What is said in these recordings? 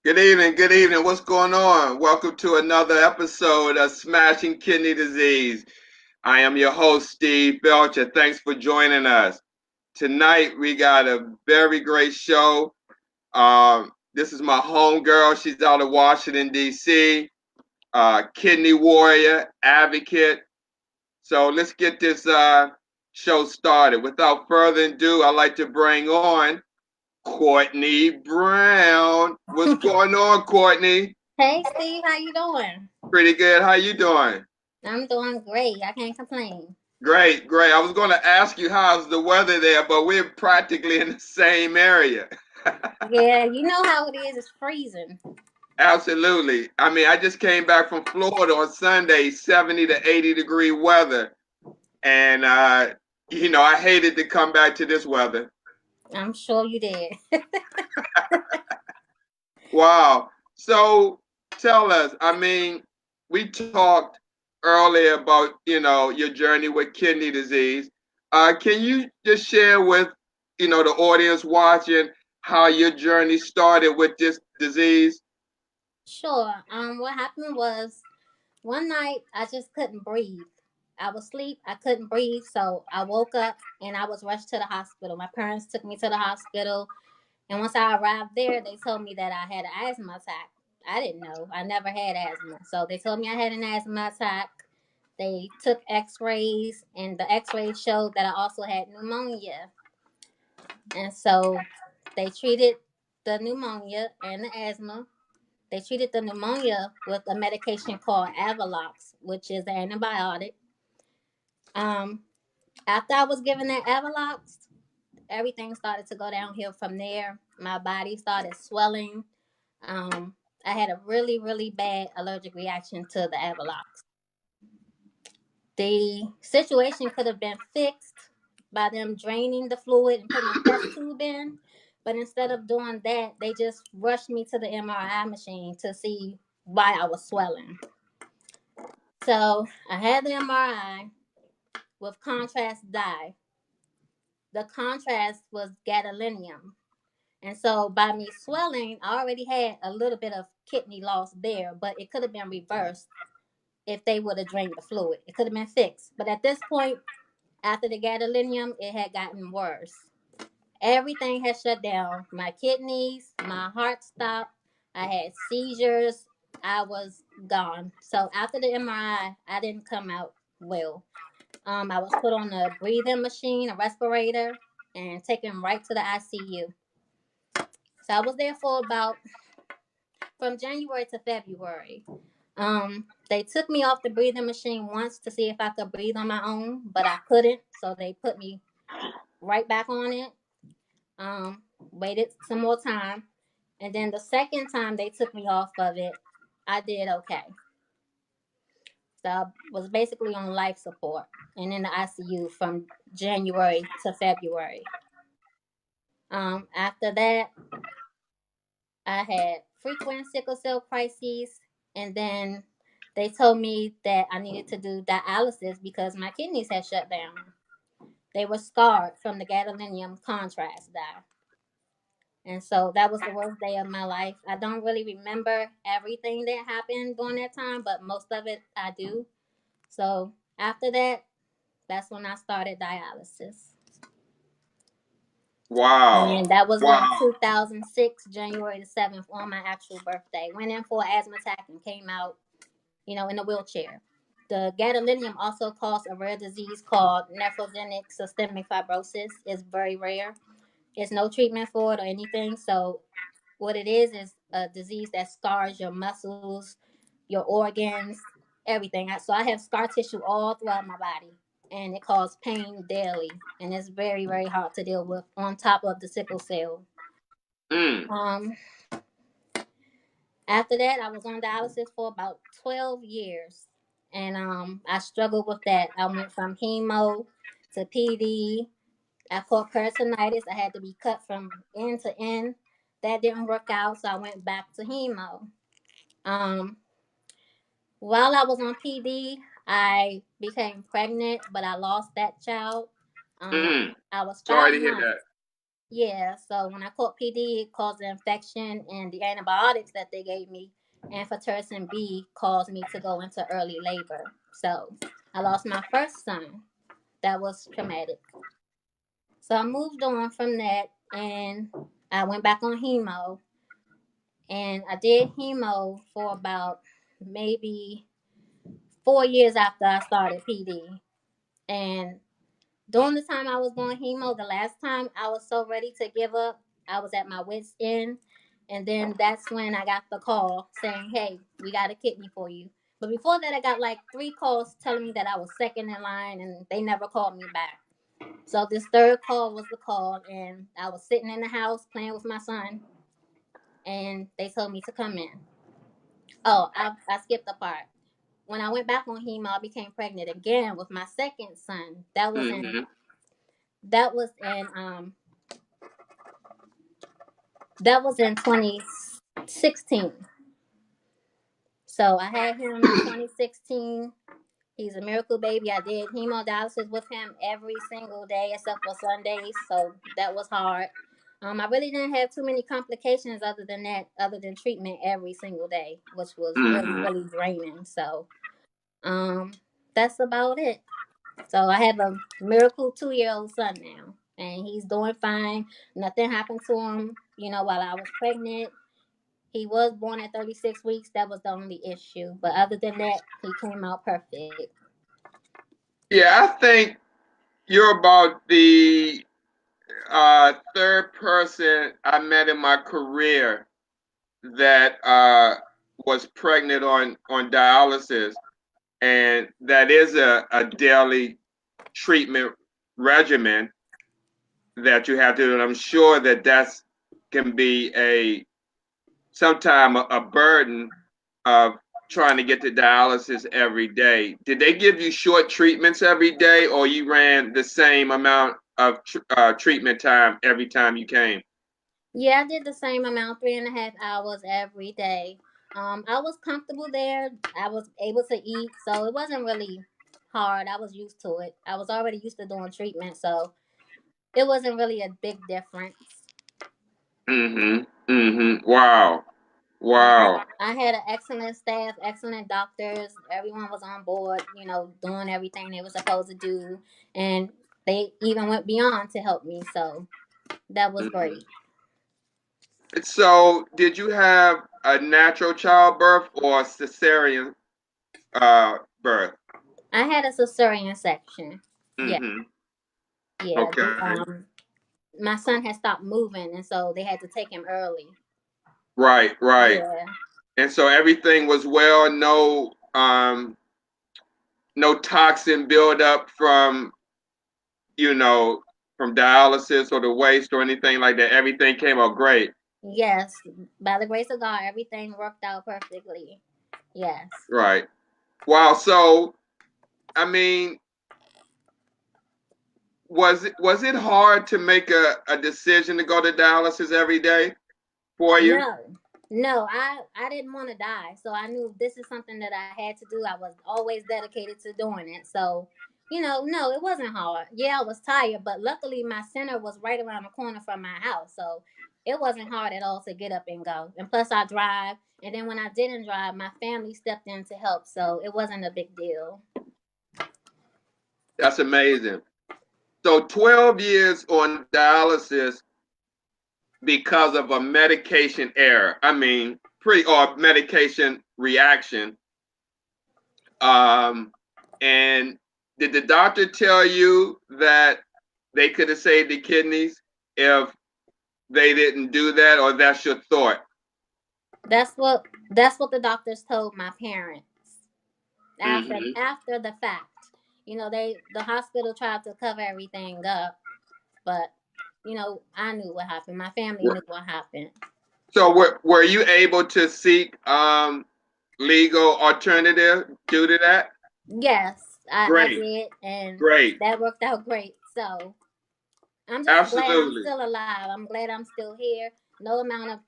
Good evening, good evening. What's going on? Welcome to another episode of Smashing Kidney Disease. I am your host, Steve Belcher. Thanks for joining us. Tonight, we got a very great show. This is my homegirl. She's out of Washington, D.C., kidney warrior, advocate. So let's get this show started. Without further ado, I'd like to bring on Courtney Brown. What's going on, Courtney? Hey Steve, how you doing? Pretty good. How you doing? I'm doing great. I can't complain. Great, great. I was going to ask you how's the weather there, but we're practically in the same area. Yeah, you know how it is. It's freezing. Absolutely. I mean, I just came back from Florida on Sunday, 70 to 80-degree weather. And, I hated to come back to this weather. I'm sure you did. Wow. So tell us, I mean, we talked earlier about, your journey with kidney disease. Can you just share with, the audience watching how your journey started with this disease? Sure. What happened was one night I just couldn't breathe. I was asleep. I couldn't breathe, so I woke up and I was rushed to the hospital. My parents took me to the hospital, and once I arrived there, they told me that I had an asthma attack. I didn't know. I never had asthma, so they told me I had an asthma attack. They took X-rays, and the X-rays showed that I also had pneumonia. And so they treated the pneumonia and the asthma. They treated the pneumonia with a medication called Avalox, which is an antibiotic. Um, After I was given that Avalox, everything started to go downhill from there. My body started swelling. Um, I had a really, really bad allergic reaction to the Avalox. The situation could have been fixed by them draining the fluid and putting a test tube in. But instead of doing that, they just rushed me to the MRI machine to see why I was swelling. So I had the MRI with contrast dye. The contrast was gadolinium. And so by me swelling, I already had a little bit of kidney loss there, but it could have been reversed if they would have drained the fluid. It could have been fixed. But at this point, after the gadolinium, it had gotten worse. Everything had shut down. My kidneys, my heart stopped. I had seizures. I was gone. So after the MRI, I didn't come out well. I was put on a breathing machine, a respirator, and taken right to the ICU. So I was there for about from January to February. They took me off the breathing machine once to see if I could breathe on my own, but I couldn't. So they put me right back on it. Waited some more time, and then the second time they took me off of it, I did okay. So I was basically on life support and in the ICU from January to February. After that, I had frequent sickle cell crises, and then they told me that I needed to do dialysis because my kidneys had shut down. They were scarred from the gadolinium contrast dye. And so that was the worst day of my life. I don't really remember everything that happened during that time, but most of it I do. So after that, that's when I started dialysis. Wow. And that was in Wow. 2006, January the 7th, on my actual birthday. Went in for an asthma attack and came out, in a wheelchair. The gadolinium also causes a rare disease called nephrogenic systemic fibrosis. It's very rare. There's no treatment for it or anything. So what it is a disease that scars your muscles, your organs, everything. So I have scar tissue all throughout my body, and it causes pain daily, and it's very, very hard to deal with. On top of the sickle cell. Mm. Um, After that, I was on dialysis for about 12 years, and I struggled with that. I went from hemo to PD. I caught peritonitis. I had to be cut from end to end. That didn't work out, so I went back to hemo. Um, while I was on PD, I became pregnant, but I lost that child. Mm. I was Sorry five to hear months. that. Yeah, so when I caught PD, it caused an infection, and the antibiotics that they gave me, amphotericin B, caused me to go into early labor. So I lost my first son. That was traumatic. So I moved on from that, and I went back on hemo, and I did hemo for about maybe 4 years after I started PD. And during the time I was going hemo, the last time I was so ready to give up, I was at my wit's end. And then that's when I got the call saying, hey, we got a kidney for you. But before that, I got like 3 calls telling me that I was second in line, and they never called me back. So this third call was the call, and I was sitting in the house playing with my son, and they told me to come in. Oh, I skipped the part. When I went back on hemo, I became pregnant again with my second son. That was in that was in 2016. So I had him in 2016. He's a miracle baby. I did hemodialysis with him every single day except for Sundays, so that was hard. I really didn't have too many complications other than that, other than treatment every single day, which was really, Mm-hmm. really draining. So that's about it. So I have a miracle 2-year-old son now, and he's doing fine. Nothing happened to him, while I was pregnant. He was born at 36 weeks. That was the only issue. But other than that, he came out perfect. Yeah, I think you're about the third person I met in my career that was pregnant on dialysis, and that is a daily treatment regimen that you have to do. And I'm sure that's can be sometime a burden of trying to get to dialysis every day. Did they give you short treatments every day, or you ran the same amount of treatment time every time you came? Yeah, I did the same amount, 3.5 hours every day. I was comfortable there. I was able to eat, so it wasn't really hard. I was used to it. I was already used to doing treatment, so it wasn't really a big difference. Mm-hmm. Mm-hmm. Wow. Yeah, Wow. I had an excellent staff, excellent doctors. Everyone was on board, doing everything they were supposed to do, and they even went beyond to help me. So that was Mm-hmm. great. So, did you have a natural childbirth or a cesarean birth? I had a cesarean section. Yeah, Mm-hmm. yeah. Okay. My son had stopped moving, and so they had to take him early. Right, right. Yeah. And so everything was well, no toxin buildup you know, from dialysis or the waste or anything like that. Everything came out great. Yes, by the grace of God, everything worked out perfectly. Yes. Right. Wow. So, I mean, was it hard to make a decision to go to dialysis every day for you? No, no, I didn't want to die, so I knew this is something that I had to do. I was always dedicated to doing it, so no, it wasn't hard. Yeah, I was tired, but luckily my center was right around the corner from my house, so it wasn't hard at all to get up and go. And plus, I drive, and then when I didn't drive, my family stepped in to help, so it wasn't a big deal. That's amazing. So 12 years on dialysis because of a medication error. I mean, or medication reaction. Um, and did the doctor tell you that they could have saved the kidneys if they didn't do that, or that's your thought? That's what the doctors told my parents after Mm-hmm. after the fact. The hospital tried to cover everything up, but I knew what happened. My family knew what happened. So were you able to seek legal alternative due to that? Yes, I Great, did, and great, that worked out great. So I'm just glad I'm absolutely, still alive. I'm glad I'm still here. No amount of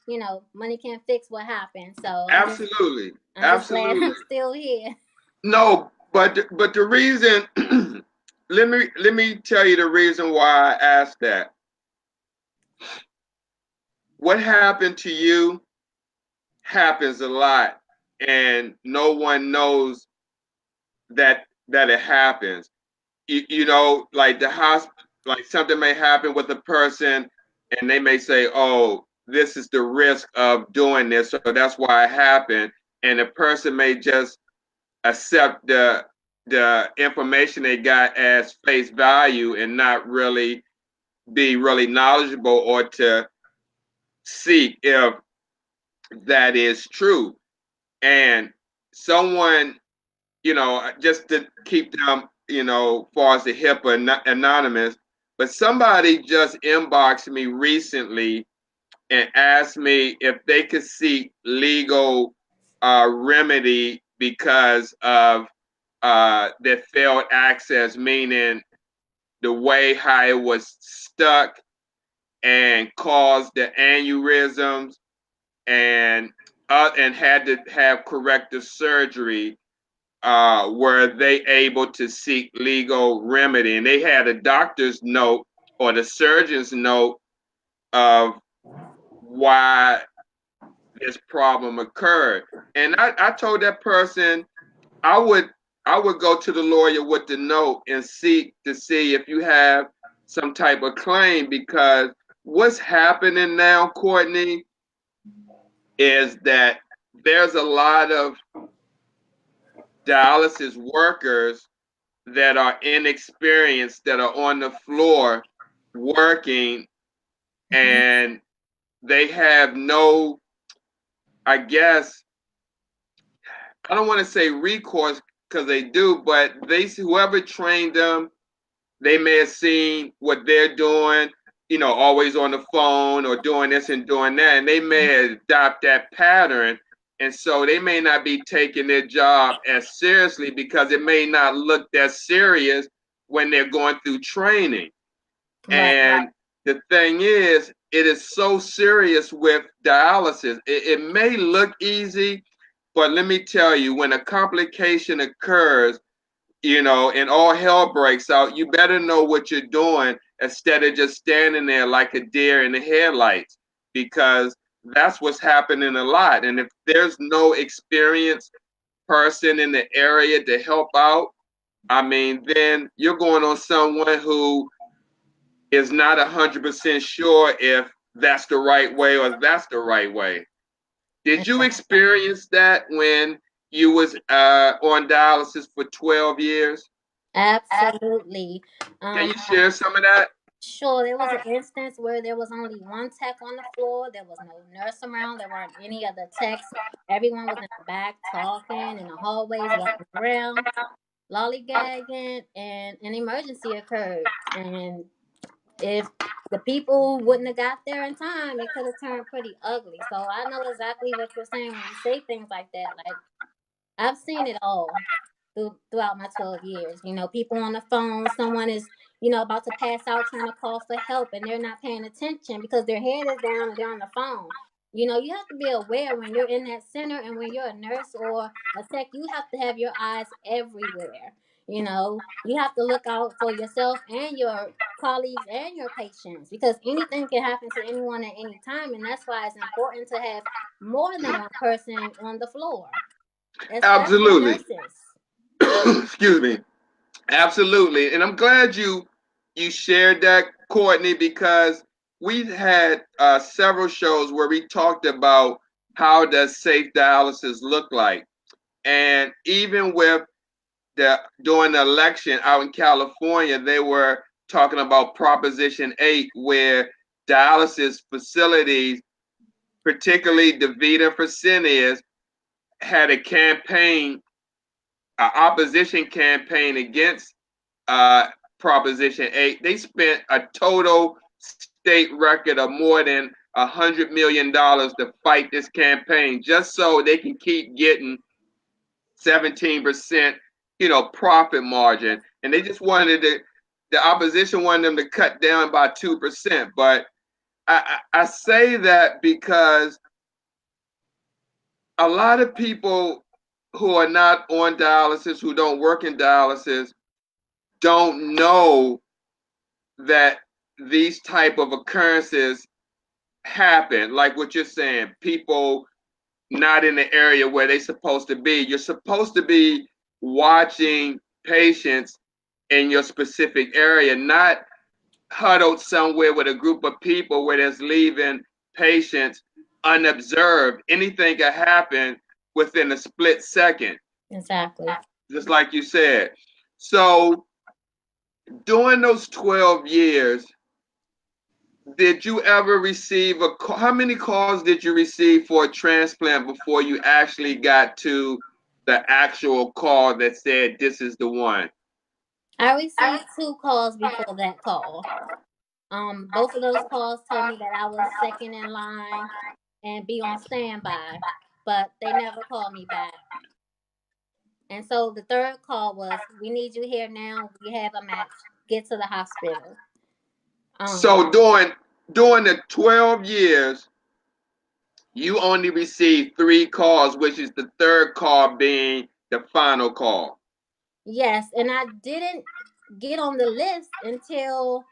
money can fix what happened. So absolutely, I'm just glad absolutely. I'm still here. No, but the reason let me tell you the reason why I asked that. What happened to you happens a lot, and no one knows that it happens. You know, like the hospital, like something may happen with a person, and they may say, "Oh, this is the risk of doing this, so that's why it happened," and the person may just accept the information they got as face value and not really be really knowledgeable or to seek if that is true. And someone, just to keep them, far as the HIPAA anonymous, but somebody just inboxed me recently and asked me if they could seek legal remedy because of their failed access, meaning the way how it was stuck and caused the aneurysms and had to have corrective surgery. Were they able to seek legal remedy? And they had a doctor's note or the surgeon's note of why this problem occurred. And I told that person I would I would go to the lawyer with the note and seek to see if you have some type of claim, because what's happening now, Courtney, is that there's a lot of dialysis workers that are inexperienced that are on the floor working, and they have no, I guess, I don't want to say recourse because they do, but whoever trained them, they may have seen what they're doing, always on the phone or doing this and doing that, and they may adopt that pattern. And so they may not be taking their job as seriously because it may not look that serious when they're going through training. Right. And the thing is, it is so serious with dialysis. It may look easy, but let me tell you, when a complication occurs, and all hell breaks out, you better know what you're doing instead of just standing there like a deer in the headlights, because that's what's happening a lot. And if there's no experienced person in the area to help out, I mean, then you're going on someone who is not 100% sure if that's the right way or if that's the right way. Did you experience that when you was on dialysis for 12 years? Absolutely. Can Um, you share some of that? sure, there was an instance where there was only one tech on the floor. There was no nurse around. There weren't any other techs. Everyone was in the back talking in the hallways, walking around, lollygagging, and an emergency occurred. And if the people wouldn't have got there in time, it could have turned pretty ugly. So I know exactly what you're saying when you say things like that. Like, I've seen it all throughout my 12 years. People on the phone, someone is, about to pass out trying to call for help, and they're not paying attention because their head is down and they're on the phone. You have to be aware when you're in that center, and when you're a nurse or a tech, you have to have your eyes everywhere. You have to look out for yourself and your colleagues and your patients, because anything can happen to anyone at any time. And that's why it's important to have more than one person on the floor, especially Absolutely. nurses. Excuse me. Absolutely. And I'm glad you shared that, Courtney, because we've had several shows where we talked about how does safe dialysis look like. And even with during the election out in California, they were talking about Proposition 8, where dialysis facilities, particularly DaVita and Fresenius, had a campaign, an opposition campaign against Proposition 8. They spent a total state record of more than $100 million to fight this campaign, just so they can keep getting 17%, profit margin. And they just wanted the opposition wanted them to cut down by 2%. But I say that because a lot of people who are not on dialysis, who don't work in dialysis, don't know that these type of occurrences happen, like what you're saying, people not in the area where they're supposed to be. You're supposed to be watching patients in your specific area, not huddled somewhere with a group of people where there's leaving patients unobserved. Anything can happen within a split second. Exactly. Just like you said. So during those 12 years, did you ever receive a call? How many calls did you receive for a transplant before you actually got to the actual call that said this is the one? I received 2 calls before that call. Both of those calls told me that I was second in line and be on standby, but they never called me back. And so the third call was, "We need you here now. We have a match. Get to the hospital." So during the 12 years, you only received 3 calls, which is the third call being the final call. Yes, and I didn't get on the list until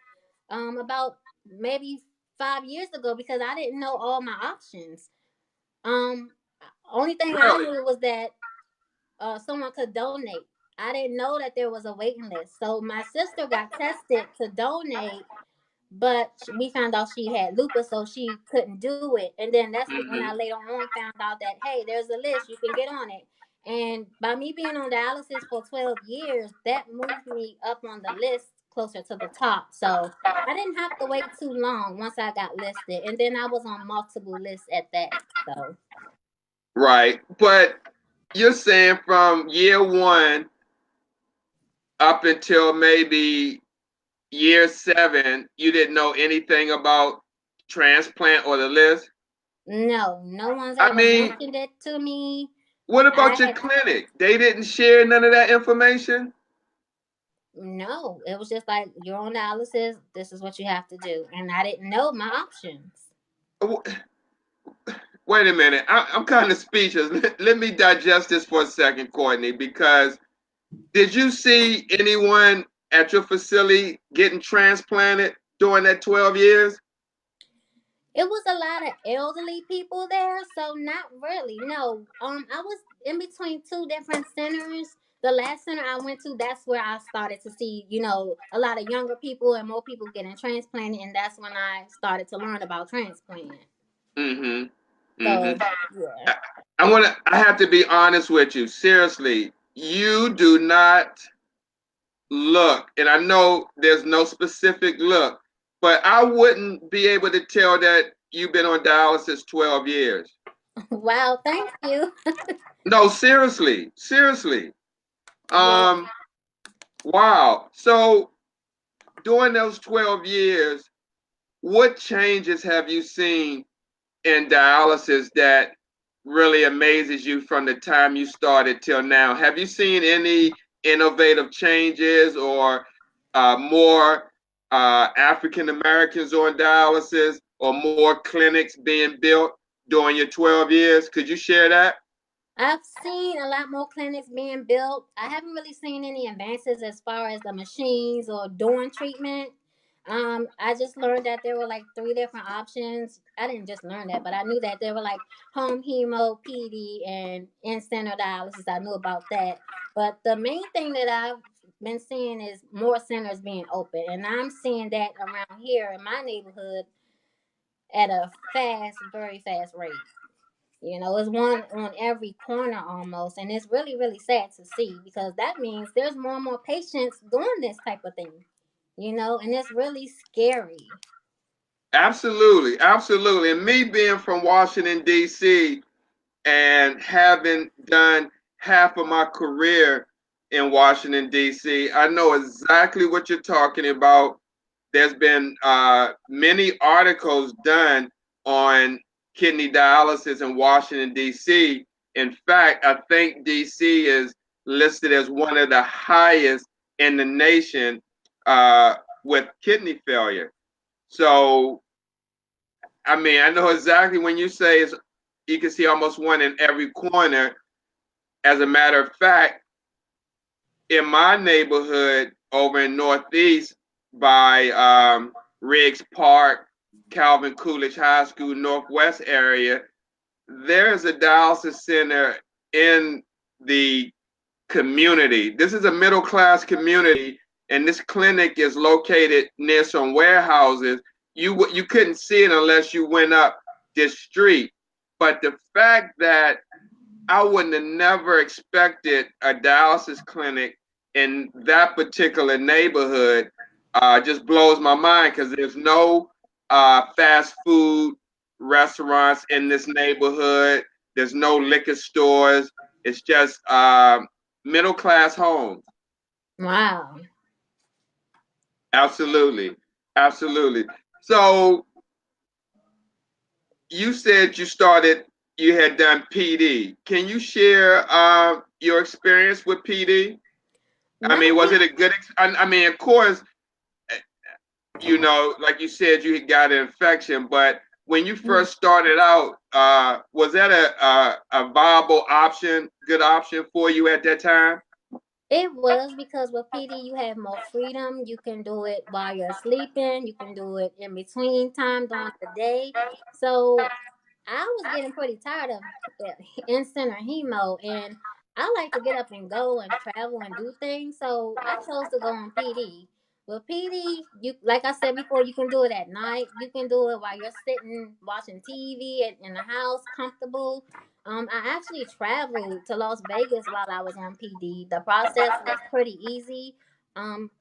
about maybe 5 years ago because I didn't know all my options. Um, Only thing I Really? knew was that someone could donate. I didn't know that there was a waiting list. So my sister got tested to donate, but we found out she had lupus, so she couldn't do it. And then that's when I Mm-hmm. later on found out that, hey, there's a list, you can get on it. And by me being on dialysis for 12 years, that moved me up on the list closer to the top. So I didn't have to wait too long once I got listed. And then I was on multiple lists at that. So Right. But you're saying from year one up until maybe year 7, you didn't know anything about transplant or the list? no, no one's I ever mean, mentioned it to me. what I about your had clinic? They didn't share none of that information? No, it was just like, you're on dialysis, this is what you have to do. And I didn't know my options. Wait a minute. I'm kind of speechless. Let me digest this for a second, Courtney, because did you see anyone at your facility getting transplanted during that 12 years? It was a lot of elderly people there, so not really. No. I was in between two different centers. The last center I went to, that's where I started to see, a lot of younger people and more people getting transplanted, and that's when I started to learn about transplant. Mm-hmm. Mm-hmm. So, yeah. I have to be honest with you. Seriously, you do not look, and I know there's no specific look, but I wouldn't be able to tell that you've been on dialysis 12 years. Wow, thank you. No, seriously, seriously. Yeah. Um, wow. So during those 12 years, what changes have you seen in dialysis that really amazes you from the time you started till now? Have you seen any innovative changes or more African Americans on dialysis or more clinics being built during your 12 years? Could you share that? I've seen a lot more clinics being built. I haven't really seen any advances as far as the machines or doing treatment. I just learned that there were like 3 different options. I didn't just learn that, but I knew that there were like home hemo, PD, and in-center dialysis. I knew about that. But the main thing that I've been seeing is more centers being open. And I'm seeing that around here in my neighborhood at a very fast rate. It's one on every corner almost, and it's really, really sad to see because that means there's more and more patients doing this type of thing, and it's really scary. Absolutely, absolutely. And me being from Washington, D.C., and having done half of my career in Washington, D.C., I know exactly what you're talking about. There's been many articles done on kidney dialysis in Washington, D.C. In fact, I think D.C. is listed as one of the highest in the nation with kidney failure. So, I mean, I know exactly when you say you can see almost one in every corner. As a matter of fact, in my neighborhood over in Northeast by Riggs Park, Calvin Coolidge High School, Northwest area, there's a dialysis center in the community. This is a middle class community, and this clinic is located near some warehouses. You couldn't see it unless you went up this street. But the fact that I wouldn't have never expected a dialysis clinic in that particular neighborhood just blows my mind because there's no fast food restaurants in this neighborhood. There's no liquor stores. It's just middle class homes. Wow. Absolutely. Absolutely. So you said you had done PD. Can you share your experience with PD? I My mean, was it a good? I mean, of course, like you said, you got an infection, but when you first started out, was that a viable option, good option for you at that time? It was because with PD you have more freedom. You can do it while you're sleeping. You can do it in between time during the day. So I was getting pretty tired of instant or hemo, and I like to get up and go and travel and do things. So I chose to go on PD. With PD, you like I said before, you can do it at night. You can do it while you're sitting watching TV in the house, comfortable. I actually traveled to Las Vegas while I was on PD. The process was pretty easy.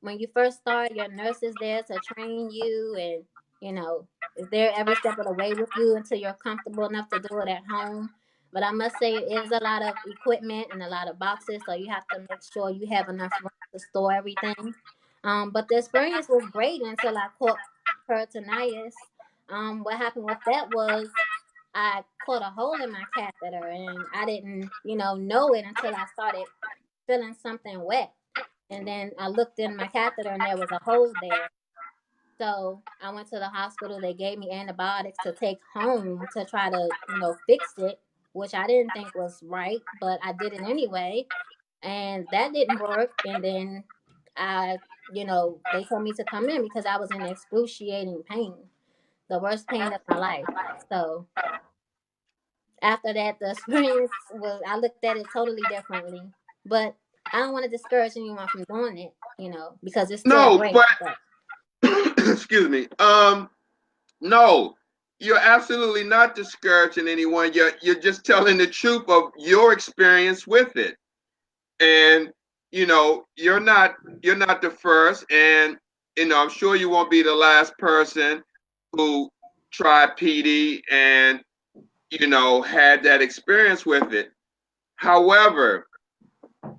When you first start, your nurse is there to train you, and you know is there every step of the way with you until you're comfortable enough to do it at home. But I must say, it is a lot of equipment and a lot of boxes, so you have to make sure you have enough room to store everything. But the experience was great until I caught peritonitis. What happened with that was I caught a hole in my catheter, and I didn't, know it until I started feeling something wet. And then I looked in my catheter, and there was a hole there. So I went to the hospital. They gave me antibiotics to take home to try to, fix it, which I didn't think was right, but I did it anyway. And that didn't work. And then they told me to come in because I was in excruciating pain, the worst pain of my life. So after that, the experience I looked at it totally differently. But I don't want to discourage anyone from doing it, because it's still No, great. but But excuse me. No, you're absolutely not discouraging anyone. You're just telling the truth of your experience with it. And you're not the first, and I'm sure you won't be the last person who tried PD and had that experience with it. However,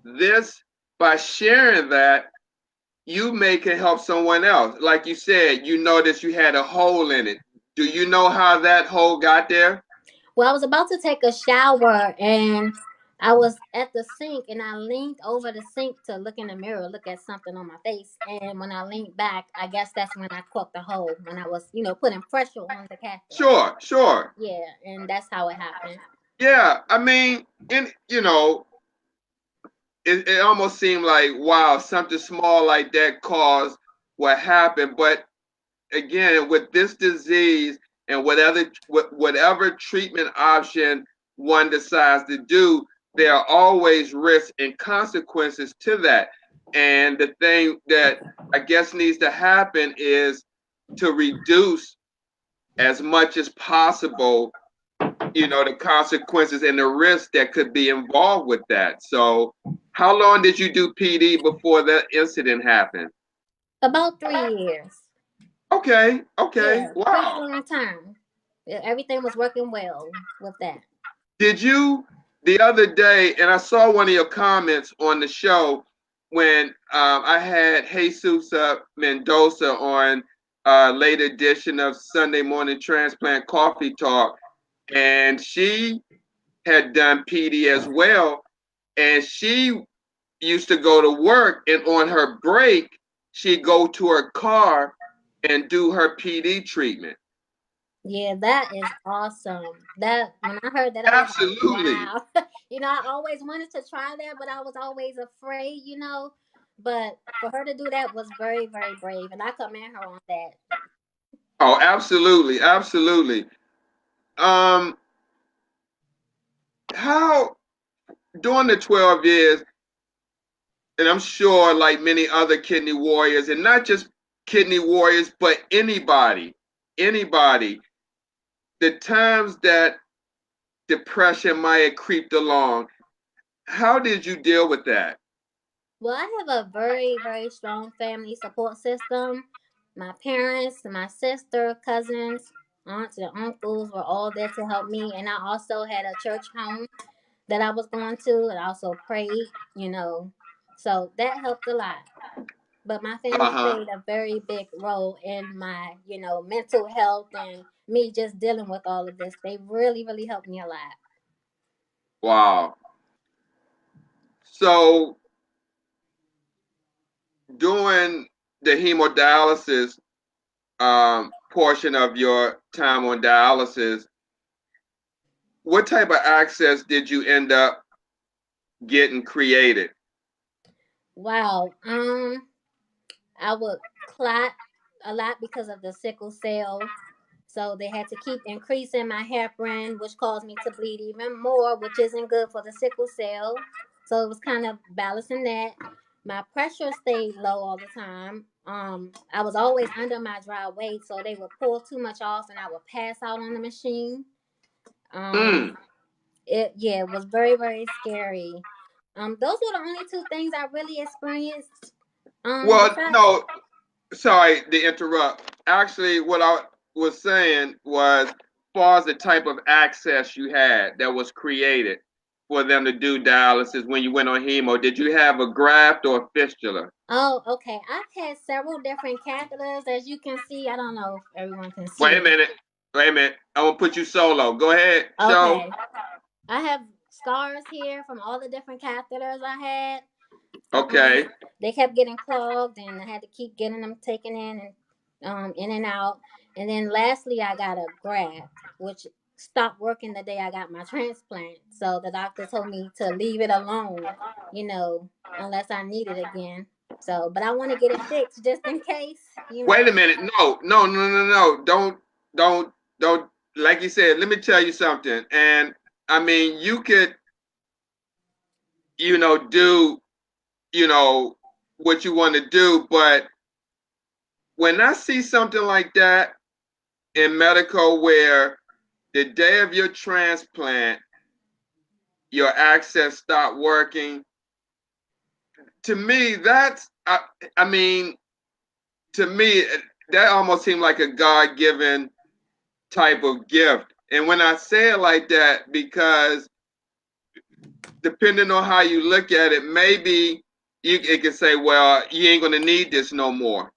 this by sharing that, you may can help someone else. Like you said, you noticed you had a hole in it. Do you know how that hole got there? Well, I was about to take a shower, and I was at the sink, and I leaned over the sink to look in the mirror, look at something on my face. And when I leaned back, I guess that's when I caught the hole, when I was, putting pressure on the catheter. Sure, sure. Yeah, and that's how it happened. Yeah, I mean, it almost seemed like, wow, something small like that caused what happened. But again, with this disease and whatever treatment option one decides to do, there are always risks and consequences to that. And the thing that I guess needs to happen is to reduce as much as possible, the consequences and the risk that could be involved with that. So, how long did you do PD before that incident happened? About 3 years. Okay, okay, Yeah, pretty wow. long time. Yeah, everything was working well with that. Did you the other day, and I saw one of your comments on the show when I had Jesus Mendoza on a late edition of Sunday Morning Transplant Coffee Talk, and she had done PD as well, and she used to go to work, and on her break, she'd go to her car and do her PD treatment. Yeah, that is awesome. That when I heard that, I was like, Absolutely. wow. I always wanted to try that, but I was always afraid. But for her to do that was very, very brave, and I commend her on that. Oh, absolutely, absolutely. Um, how during the 12 years, and I'm sure like many other kidney warriors, and not just kidney warriors, but anybody, the times that depression might have creeped along, how did you deal with that? Well, I have a very, very strong family support system. My parents, my sister, cousins, aunts, and uncles were all there to help me. And I also had a church home that I was going to, and I also prayed, you know. So that helped a lot. But my family Uh-huh. played a very big role in my, mental health and me just dealing with all of this. They really, really helped me a lot. Wow. So during the hemodialysis portion of your time on dialysis, what type of access did you end up getting created? Wow. I would clot a lot because of the sickle cell. So they had to keep increasing my heparin, which caused me to bleed even more, which isn't good for the sickle cell. So it was kind of balancing that. My pressure stayed low all the time. I was always under my dry weight, so they would pull too much off, and I would pass out on the machine. Um, Mm. it was very, very scary. Those were the only two things I really experienced. Well, Besides, no, sorry to interrupt. Actually, what I was saying was, as far as the type of access you had that was created for them to do dialysis when you went on hemo, did you have a graft or a fistula? oh, okay. I've had several different catheters, as you can see. I don't know if everyone can Wait see. a minute. Wait a minute. I'm gonna put you solo. Go ahead. Show. Okay, I have scars here from all the different catheters I had. Okay. They kept getting clogged, and I had to keep getting them taken in and out. And then lastly, I got a graft, which stopped working the day I got my transplant. So the doctor told me to leave it alone, unless I need it again. So, but I want to get it fixed just in case. Wait a minute. No, no, no, no, no. Don't. Like you said, let me tell you something. And I mean, you could, do, you know, what you want to do. But when I see something like that in medical, where the day of your transplant, your access stopped working, to me, I mean, to me, that almost seemed like a God given type of gift. And when I say it like that, because depending on how you look at it, maybe it can say, well, you ain't gonna need this no more.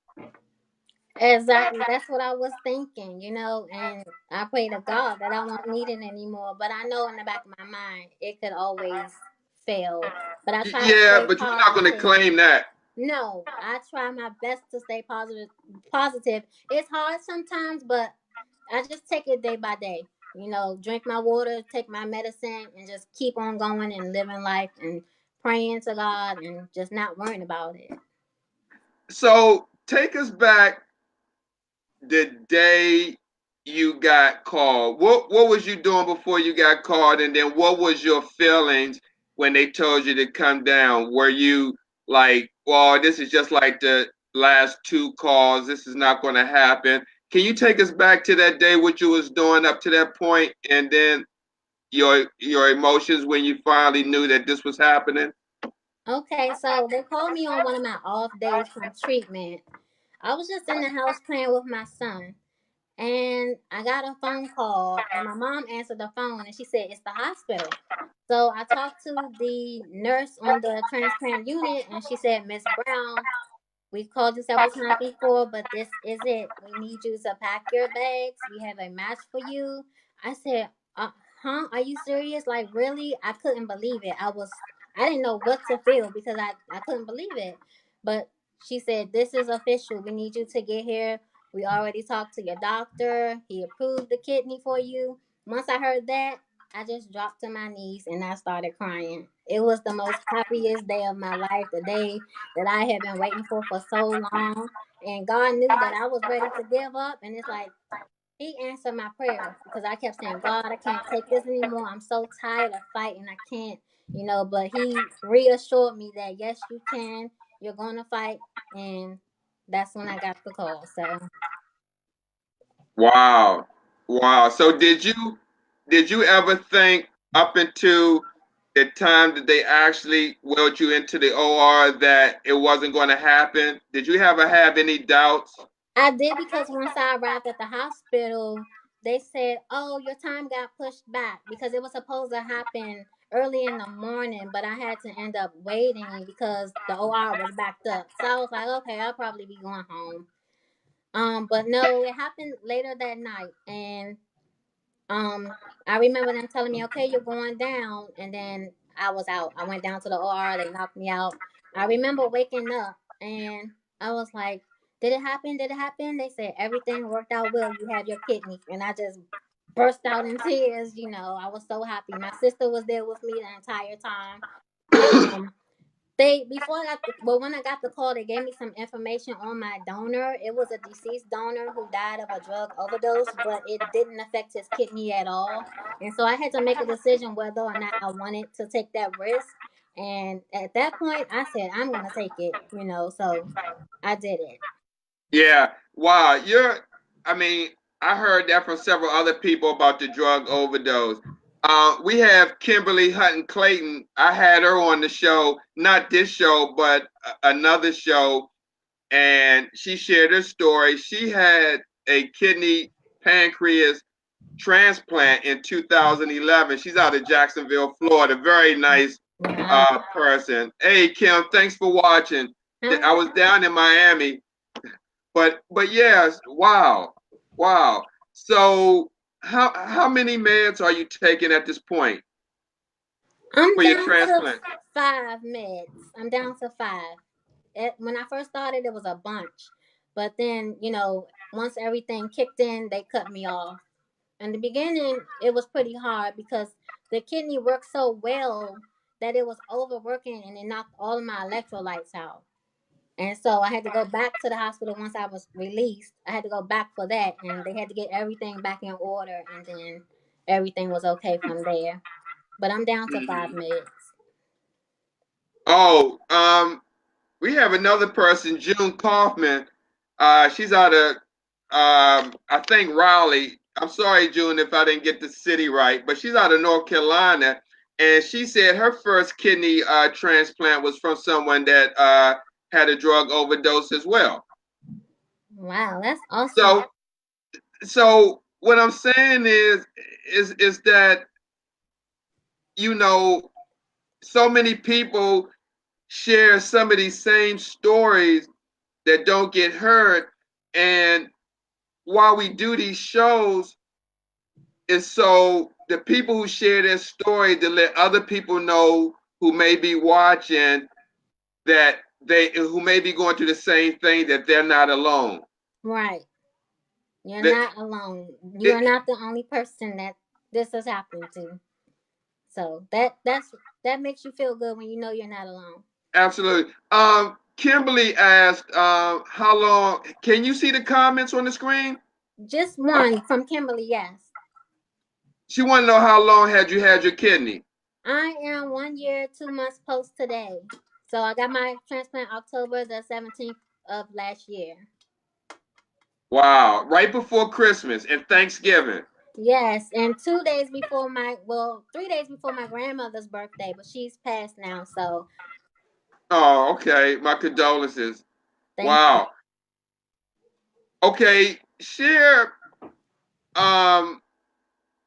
Exactly. That's what I was thinking, and I pray to God that I won't need it anymore. But I know in the back of my mind it could always fail. But I try to Yeah, stay but you're not gonna positive. claim that. No, I try my best to stay positive. Positive. It's hard sometimes, but I just take it day by day. Drink my water, take my medicine, and just keep on going and living life and praying to God and just not worrying about it. So take us back the day you got called. What was you doing before you got called, and then what was your feelings when they told you to come down? Were you like, well, this is just like the last two calls. This is not going to happen. Can you take us back to that day, what you was doing up to that point, and then your emotions when you finally knew that this was happening? Okay, so they called me on one of my off days from treatment. I was just in the house playing with my son, and I got a phone call, and my mom answered the phone, and she said it's the hospital. So I talked to the nurse on the transplant unit, and she said, Miss Brown, we've called you several times before, but this is it. We need you to pack your bags. We have a match for you. I said, huh? Are you serious? Like, really? I couldn't believe it. I didn't know what to feel because I couldn't believe it. But she said, this is official. We need you to get here. We already talked to your doctor. He approved the kidney for you. Once I heard that, I just dropped to my knees and I started crying. It was the most happiest day of my life, the day that I had been waiting for so long. And God knew that I was ready to give up. And it's like, He answered my prayer because I kept saying, God, I can't take this anymore. I'm so tired of fighting. I can't, but He reassured me that, yes, you can. You're going to fight. And that's when I got the call. So Wow. Wow. So did you ever think up into the time that they actually wheeled you into the OR that it wasn't going to happen? Did you ever have any doubts? I did, because once I arrived at the hospital, they said, "Oh, your time got pushed back because it was supposed to happen early in the morning, but I had to end up waiting because the OR was backed up." So I was like, "Okay, I'll probably be going home." But no, it happened later that night, and I remember them telling me, "Okay, you're going down," and then I was out. I went down to the OR. They knocked me out. I remember waking up, and I was like, "Did it happen? Did it happen?" They said everything worked out well. You have your kidney, and I just burst out in tears. I was so happy. My sister was there with me the entire time. They before I got when I got the call, they gave me some information on my donor. It was a deceased donor who died of a drug overdose, but it didn't affect his kidney at all. And so I had to make a decision whether or not I wanted to take that risk. And at that point, I said I'm gonna take it. So I did it. Yeah. Wow. I mean, I heard that from several other people about the drug overdose. We have Kimberly Hutton Clayton. I had her on the show, not this show, but another show, and she shared her story. She had a kidney pancreas transplant in 2011. She's out of Jacksonville, Florida. Very nice Wow. person. Hey, Kim, thanks for watching. I Hi. was down in Miami, but yes, wow, wow. So how many meds are you taking at this point I'm for your down to transplant? 5 meds. I'm down to 5. When I first started, it was a bunch, but then once everything kicked in, they cut me off. In the beginning, it was pretty hard because the kidney worked so well that it was overworking and it knocked all of my electrolytes out. And so I had to go back to the hospital once I was released. I had to go back for that, and they had to get everything back in order, and then everything was okay from there. But I'm down to 5 meds. Oh, we have another person, June Kaufman. She's out of I think Raleigh. I'm sorry, June, if I didn't get the city right, but she's out of North Carolina, and she said her first kidney transplant was from someone that had a drug overdose as well. Wow, that's awesome. So, so what I'm saying is that you know so many people share some of these same stories that don't get heard, and while we do these shows, is so the people who share their story to let other people know who may be watching that they who may be going through the same thing, that they're not alone. Right. You're That not alone. You're it, not the only person that this has happened to. So that makes you feel good when you know you're not alone. absolutely. Kimberly asked, how long? Can you see the comments on the screen? Just Uh, one from Kimberly, yes. she want to know how long had you had your kidney? I am 1 year, 2 months post today. So I got my transplant October the 17th of last year. Wow, right before Christmas and Thanksgiving. Yes, and 2 days before 3 days before my grandmother's birthday, but she's passed now, so Oh, okay. My condolences. thank you. Wow. Okay, share um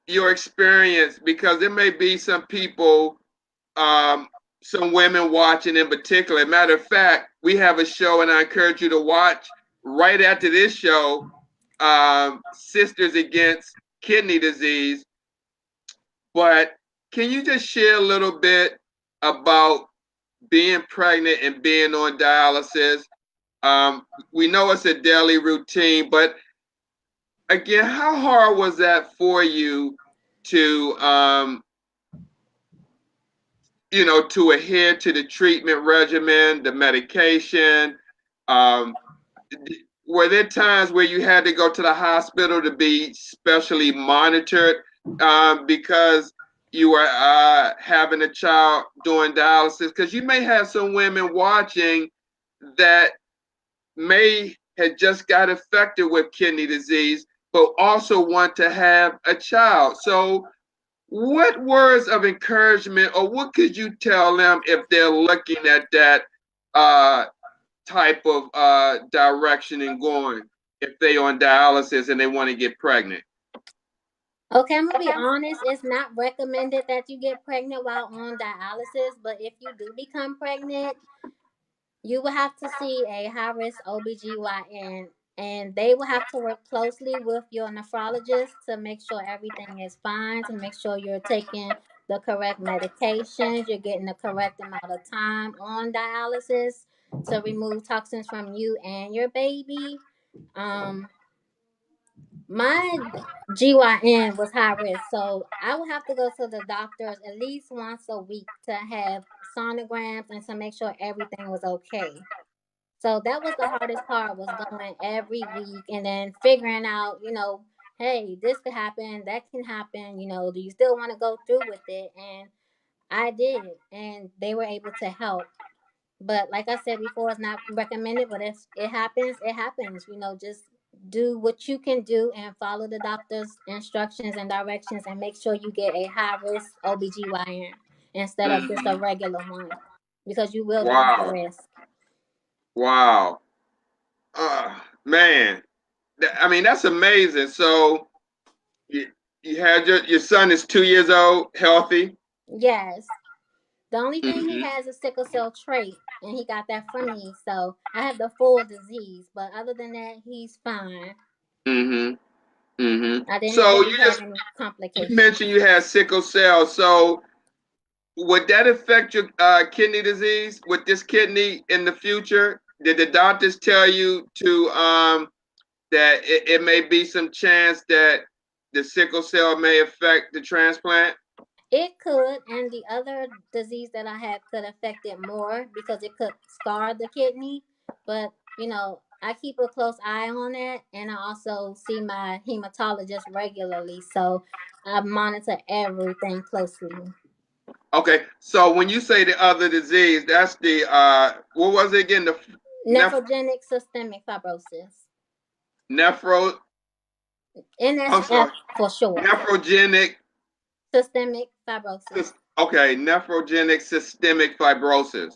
your experience, because there may be some people, um, some women watching in particular. Matter of fact, we have a show, and I encourage you to watch right after this show, Sisters Against Kidney Disease. But can you just share a little bit about being pregnant and being on dialysis? We know it's a daily routine, but again, how hard was that for you to to adhere to the treatment regimen, the medication? Um, were there times where you had to go to the hospital to be specially monitored because you were having a child doing dialysis? Because you may have some women watching that may have just got affected with kidney disease, but also want to have a child. So, what words of encouragement, or what could you tell them if they're looking at that uh, type of direction and going, if they on dialysis and they want to get pregnant? Okay, I'm gonna be honest. It's not recommended that you get pregnant while on dialysis, but if you do become pregnant, you will have to see a high risk OBGYN, and they will have to work closely with your nephrologist to make sure everything is fine, to make sure you're taking the correct medications, you're getting the correct amount of time on dialysis to remove toxins from you and your baby. Um, my GYN was high risk, so I would have to go to the doctors at least once a week to have sonograms and to make sure everything was okay. So that was the hardest part, was going every week and then figuring out, hey, this could happen, that can happen, do you still want to go through with it? And I did, and they were able to help. But like I said before, it's not recommended, but if it happens, it happens. Just do what you can do and follow the doctor's instructions and directions and make sure you get a high risk OBGYN instead of just a Mm-hmm. regular one, because you will be high Wow. risk. Wow. Man, I mean, that's amazing. So you, you had your son is 2 years old, healthy. Yes. The only thing he Mm-hmm. has is sickle cell trait, and he got that from me. So I have the full disease, but other than that, he's fine. Mm-hmm. Mm-hmm. I didn't So really have any you complications. mentioned you had sickle cell. So would that affect your kidney disease with this kidney in the future? Did the doctors tell you to that it may be some chance that the sickle cell may affect the transplant? It could, and the other disease that I had could affect it more because it could scar the kidney. But, I keep a close eye on it, and I also see my hematologist regularly. So I monitor everything closely. Okay, so when you say the other disease, that's the what was it again? The neph- Nephrogenic systemic fibrosis. nephro. I'm NSF sorry, for short. nephrogenic. Systemic fibrosis. Okay, nephrogenic systemic fibrosis,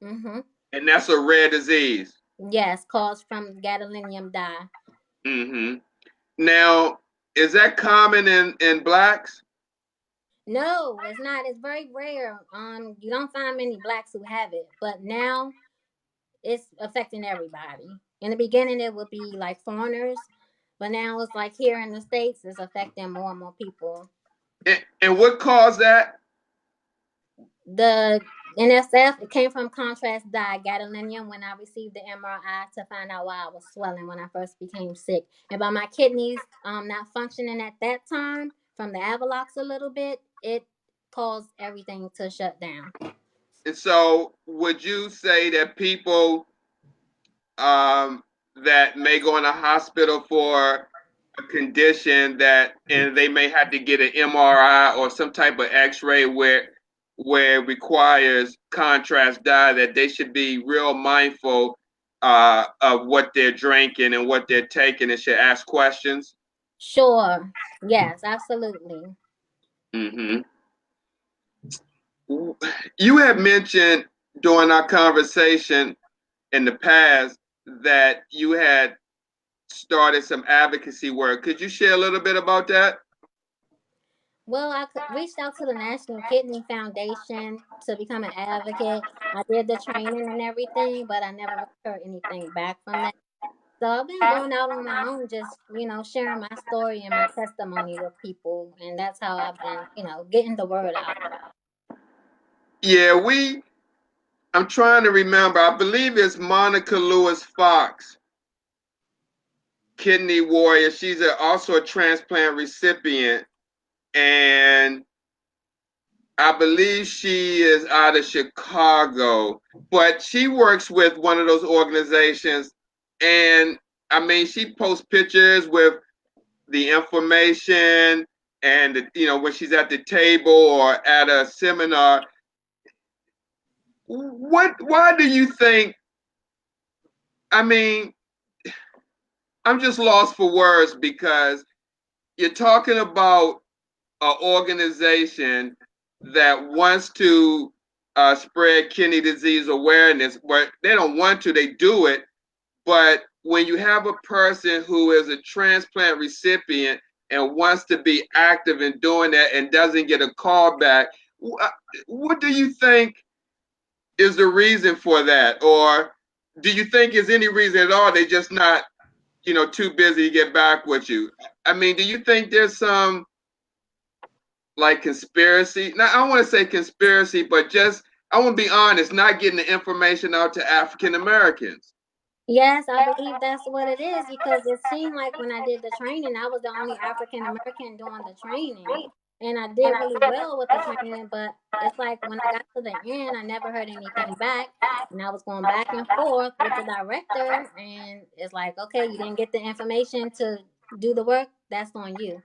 Mm-hmm. and that's a rare disease. Yes, caused from gadolinium dye. Mm-hmm. Now, is that common in blacks? No, it's not. It's very rare. You don't find many blacks who have it, but now it's affecting everybody. In the beginning, it would be like foreigners, but now it's like here in the States, it's affecting more and more people. And what caused that? The NSF, it came from contrast dye gadolinium when I received the MRI to find out why I was swelling when I first became sick. And by my kidneys not functioning at that time from the Avalox a little bit, it caused everything to shut down. And so, would you say that people that may go in a hospital for a condition that, and they may have to get an MRI or some type of X-ray where it requires contrast dye, that they should be real mindful of what they're drinking and what they're taking, and should ask questions? Sure. Yes, absolutely. Mm-hmm. You had mentioned during our conversation in the past that you had started some advocacy work. Could you share a little bit about that? Well, reached out to the National Kidney Foundation to become an advocate. I did the training and everything, but I never really heard anything back from that. So I've been going out on my own, just, sharing my story and my testimony with people. And that's how I've been, getting the word out. Yeah, I'm trying to remember. I believe it's Monica Lewis Fox, Kidney Warrior. Also a transplant recipient. And I believe she is out of Chicago, but she works with one of those organizations. And I mean, she posts pictures with the information and, when she's at the table or at a seminar. Why do you think? I mean, I'm just lost for words because you're talking about an organization that wants to spread kidney disease awareness, but they don't want to, they do it. But when you have a person who is a transplant recipient and wants to be active in doing that and doesn't get a call back, what do you think is the reason for that? Or do you think is any reason at all? They just not, too busy to get back with you. I mean, do you think there's some like conspiracy? Now, I don't want to say conspiracy, but just, I want to be honest, not getting the information out to African Americans. Yes, I believe that's what it is because it seemed like when I did the training, I was the only African American doing the training. And I did really well with the training, but it's like when I got to the end, I never heard anything back. And I was going back and forth with the director, and it's like, okay, you didn't get the information to do the work, that's on you.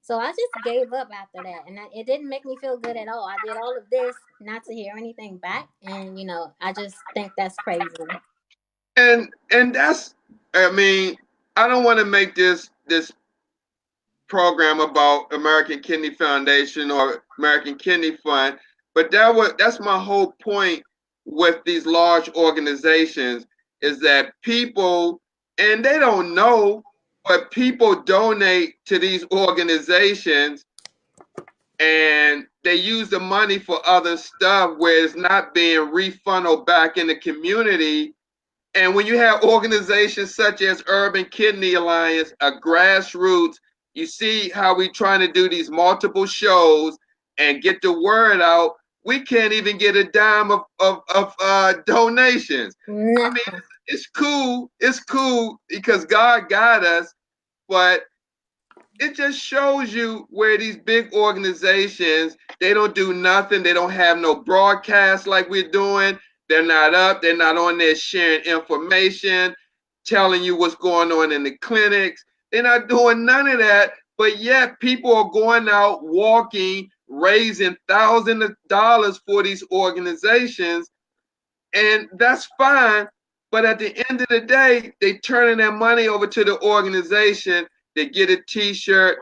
So I just gave up after that, and it didn't make me feel good at all. I did all of this not to hear anything back, and I just think that's crazy. And that's, I mean, I don't want to make this program about American Kidney Foundation or American Kidney Fund, but that's my whole point with these large organizations is that people, and they don't know, but people donate to these organizations and they use the money for other stuff where it's not being refunneled back in the community. And when you have organizations such as Urban Kidney Alliance, a grassroots, you see how we trying to do these multiple shows and get the word out. We can't even get a dime of donations. I mean, it's cool. It's cool because God got us, but it just shows you where these big organizations, they don't do nothing. They don't have no broadcast like we're doing. They're not up. They're not on there sharing information, telling you what's going on in the clinics. They're not doing none of that. But yet people are going out, walking, raising thousands of dollars for these organizations. And that's fine. But at the end of the day, they turning their money over to the organization. They get a t-shirt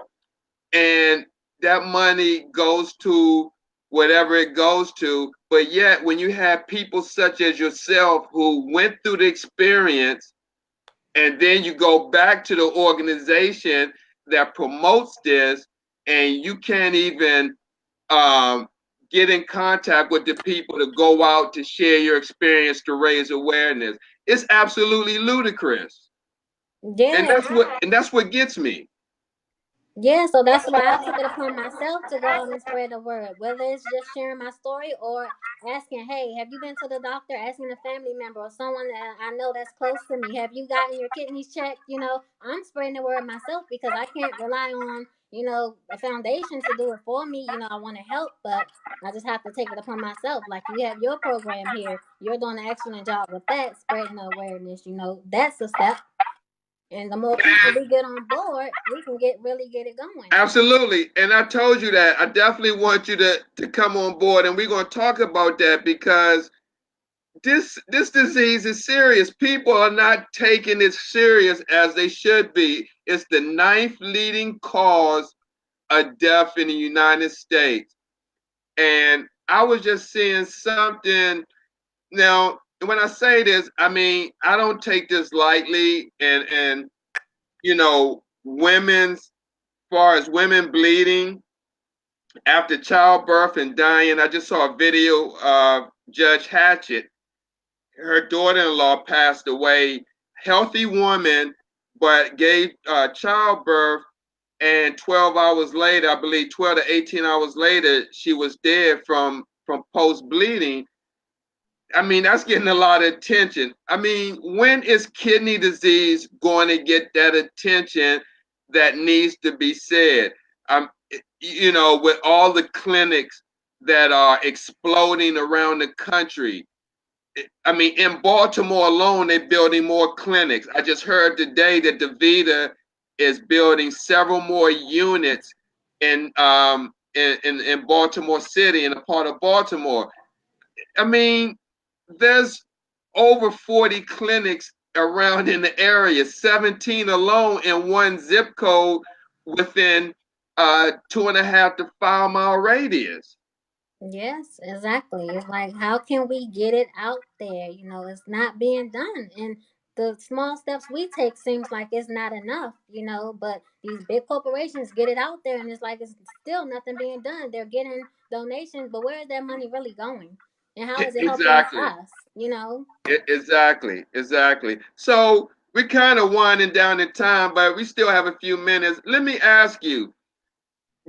and that money goes to whatever it goes to. But yet, when you have people such as yourself who went through the experience and then you go back to the organization that promotes this and you can't even get in contact with the people to go out to share your experience to raise awareness, it's absolutely ludicrous. And Yeah. that's what gets me. Yeah, so that's why I took it upon myself to go out and spread the word. Whether it's just sharing my story or asking, hey, have you been to the doctor? Asking a family member or someone that I know that's close to me, have you gotten your kidneys checked? I'm spreading the word myself because I can't rely on, a foundation to do it for me. I want to help, but I just have to take it upon myself. Like you have your program here, you're doing an excellent job with that, spreading the awareness. That's a step. And the more people we get on board, we can really get it going. Absolutely. And I told you that. I definitely want you to come on board and we're going to talk about that because this disease is serious. People are not taking it serious as they should be. It's the ninth leading cause of death in the United States. And I was just seeing something. Now, when I say this, I mean, I don't take this lightly and women's far as women bleeding after childbirth and dying. I just saw a video of Judge Hatchett. Her daughter-in-law passed away, healthy woman, but gave childbirth, and 12 hours later, I believe 12 to 18 hours later, she was dead from post bleeding. I mean, that's getting a lot of attention. I mean, when is kidney disease going to get that attention that needs to be said? With all the clinics that are exploding around the country. I mean, in Baltimore alone, they're building more clinics. I just heard today that DaVita is building several more units in Baltimore City, in a part of Baltimore. I mean, there's over 40 clinics around in the area, 17 alone in one zip code within 2.5 to 5 mile radius. Yes, exactly. It's like, how can we get it out there? You know, it's not being done. And the small steps we take seems like it's not enough, you know, but these big corporations get it out there and it's like it's still nothing being done. They're getting donations, but where is that money really going? And how is it helping Exactly. us, you know? Exactly. So we're kind of winding down in time, but we still have a few minutes. Let me ask you,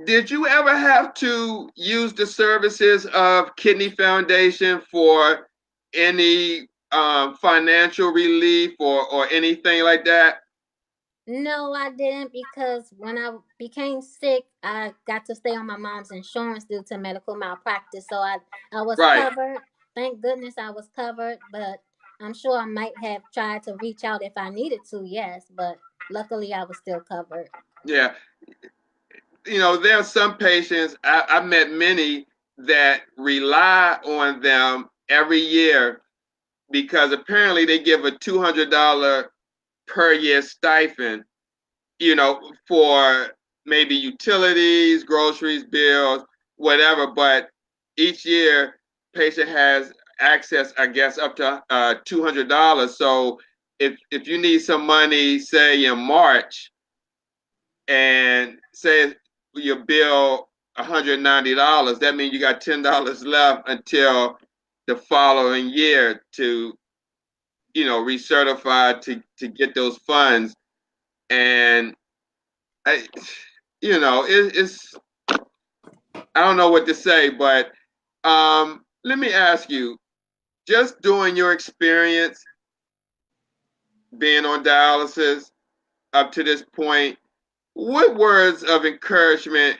did you ever have to use the services of Kidney Foundation for any financial relief or anything like that? No, I didn't because when I became sick, I got to stay on my mom's insurance due to medical malpractice. So I was Right. covered. Thank goodness I was covered, but I'm sure I might have tried to reach out if I needed to, yes, but luckily I was still covered. Yeah. There are some patients, I met many that rely on them every year because apparently they give a $200 per year stipend, for maybe utilities, groceries, bills, whatever. But each year, patient has access, I guess, up to $200. So if you need some money, say in March, and say your bill $190, that means you got $10 left until the following year to recertify to get those funds. And I, it's I don't know what to say, but let me ask you, just during your experience being on dialysis up to this point, what words of encouragement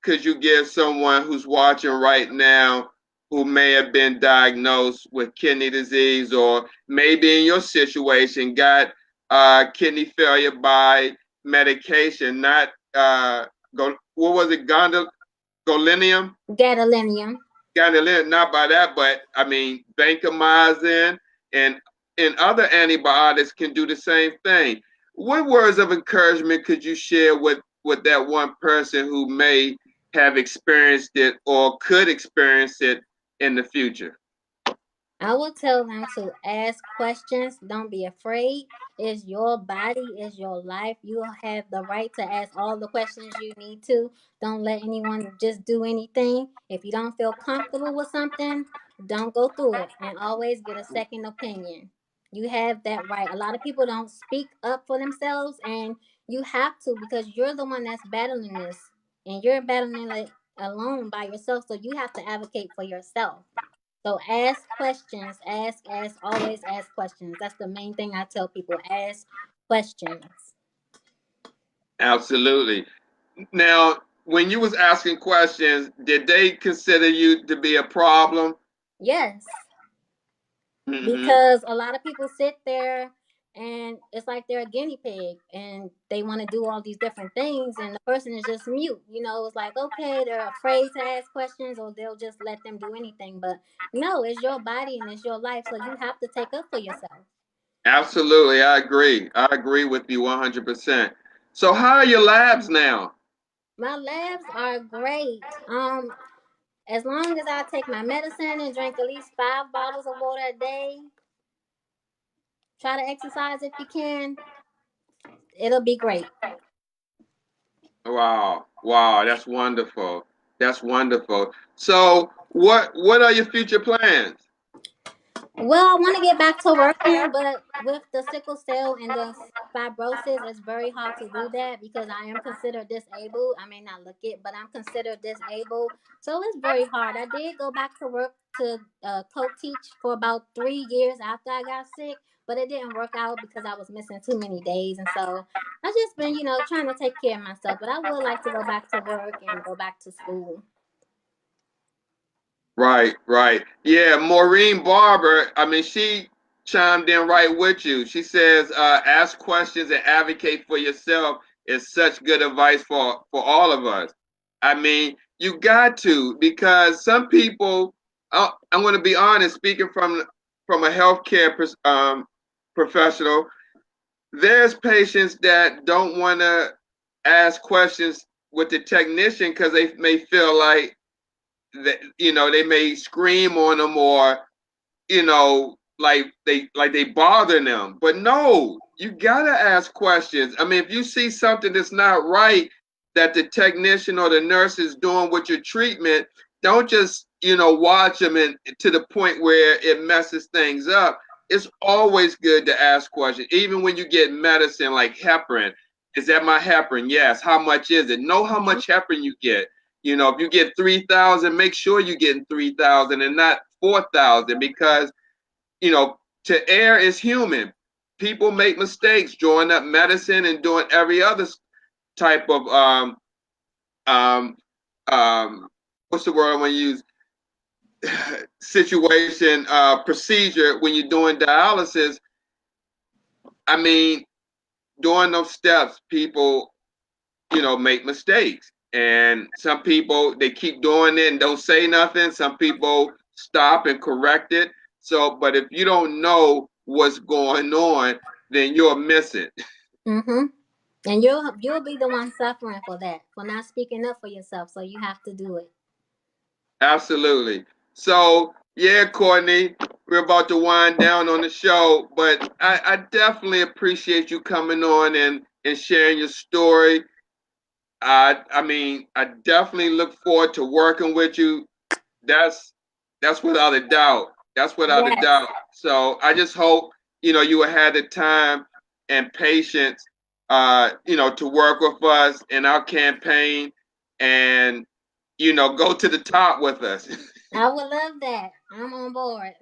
could you give someone who's watching right now who may have been diagnosed with kidney disease, or maybe in your situation got kidney failure by medication, not what was it, gadolinium? Gadolinium. Gadolinium, not by that, but I mean vancomycin and other antibiotics can do the same thing. What words of encouragement could you share with that one person who may have experienced it or could experience it in the future? I will tell them to ask questions. Don't be afraid. It's your body, it's your life. You have the right to ask all the questions you need to. Don't let anyone just do anything. If you don't feel comfortable with something, don't go through it and always get a second opinion. You have that right. A lot of people don't speak up for themselves, and you have to because you're the one that's battling this and you're battling it alone by yourself. So you have to advocate for yourself. So ask questions. Always ask questions. That's the main thing I tell people. Ask questions. Absolutely. Now, when you was asking questions, did they consider you to be a problem? Yes. Mm-hmm. Because a lot of people sit there and it's like they're a guinea pig and they want to do all these different things and the person is just mute. You know, it's like, okay, they're afraid to ask questions or they'll just let them do anything. But no, it's your body and it's your life. So you have to take up for yourself. Absolutely, I agree. I agree with you 100%. So, how are your labs now? My labs are great. As long as I take my medicine and drink at least 5 bottles of water a day, try to exercise if you can, it'll be great. Wow, that's wonderful. That's wonderful. So, what are your future plans? Well, I want to get back to working, but with the sickle cell and the fibrosis, it's very hard to do that because I am considered disabled. I may not look it, but I'm considered disabled. So it's very hard. I did go back to work to co-teach for about 3 years after I got sick, but it didn't work out because I was missing too many days. And so I just been, trying to take care of myself. But I would like to go back to work and go back to school. Right, right. Yeah, Maureen Barber, I mean, she chimed in right with you. She says, ask questions and advocate for yourself is such good advice for all of us. I mean, you got to, because some people, I'm going to be honest, speaking from a healthcare professional, there's patients that don't want to ask questions with the technician because they may feel like that, they may scream on them, or like they bother them. But no, you gotta ask questions. I mean, if you see something that's not right, that the technician or the nurse is doing with your treatment, don't just watch them and to the point where it messes things up. It's always good to ask questions, even when you get medicine like heparin. Is that my heparin? Yes. How much is it? Know how much heparin you get. If you get 3,000, make sure you're getting 3,000 and not 4,000, because to err is human. People make mistakes drawing up medicine and doing every other type of um what's the word I want to use, situation, procedure when you're doing dialysis. I mean, during those steps, people make mistakes. And some people, they keep doing it and don't say nothing. Some people stop and correct it. So, but if you don't know what's going on, then you'll miss it. Mm-hmm. And you'll be the one suffering for that, for not speaking up for yourself. So you have to do it. Absolutely. So, yeah, Courtney, we're about to wind down on the show, but I definitely appreciate you coming on and sharing your story. I mean, I definitely look forward to working with you. That's that's without a doubt. That's without a Yes. doubt. So I just hope you will have the time and patience, to work with us in our campaign, and go to the top with us. I would love that. I'm on board.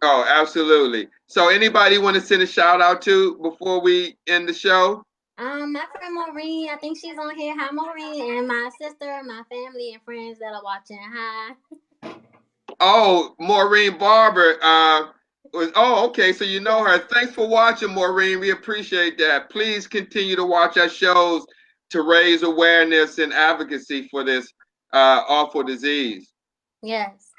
Oh, absolutely. So anybody want to send a shout out to before we end the show? My friend Maureen, I think she's on here. Hi, Maureen, and my sister, my family, and friends that are watching. Hi. Oh, Maureen Barber. Okay, so you know her. Thanks for watching, Maureen. We appreciate that. Please continue to watch our shows to raise awareness and advocacy for this awful disease. Yes.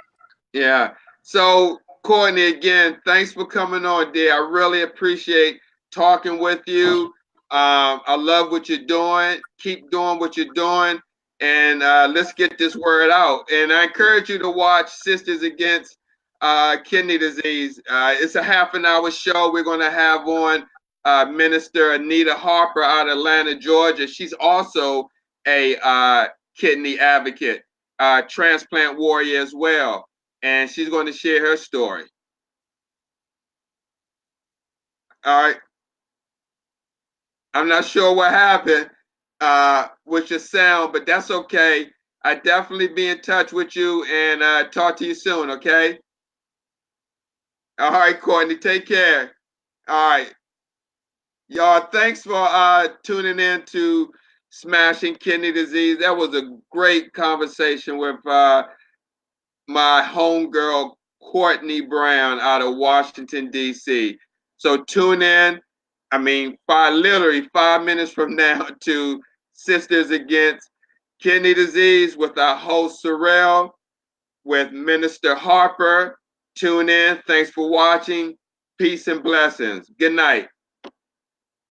Yeah. So, Courtney, again, thanks for coming on, dear. I really appreciate talking with you. I love what you're doing. Keep doing what you're doing, and let's get this word out. And I encourage you to watch Sisters Against Kidney Disease. It's a half an hour show. We're going to have on Minister Anita Harper out of Atlanta, Georgia. She's also a kidney advocate, transplant warrior as well, and she's going to share her story. All right. I'm not sure what happened with your sound, but that's okay. I definitely be in touch with you and talk to you soon, okay? All right, Courtney, take care. All right. Y'all, thanks for tuning in to Smashing Kidney Disease. That was a great conversation with my homegirl, Courtney Brown, out of Washington, D.C. So tune in. I mean, literally 5 minutes from now to Sisters Against Kidney Disease with our host, Sorrell, with Minister Harper. Tune in. Thanks for watching. Peace and blessings. Good night.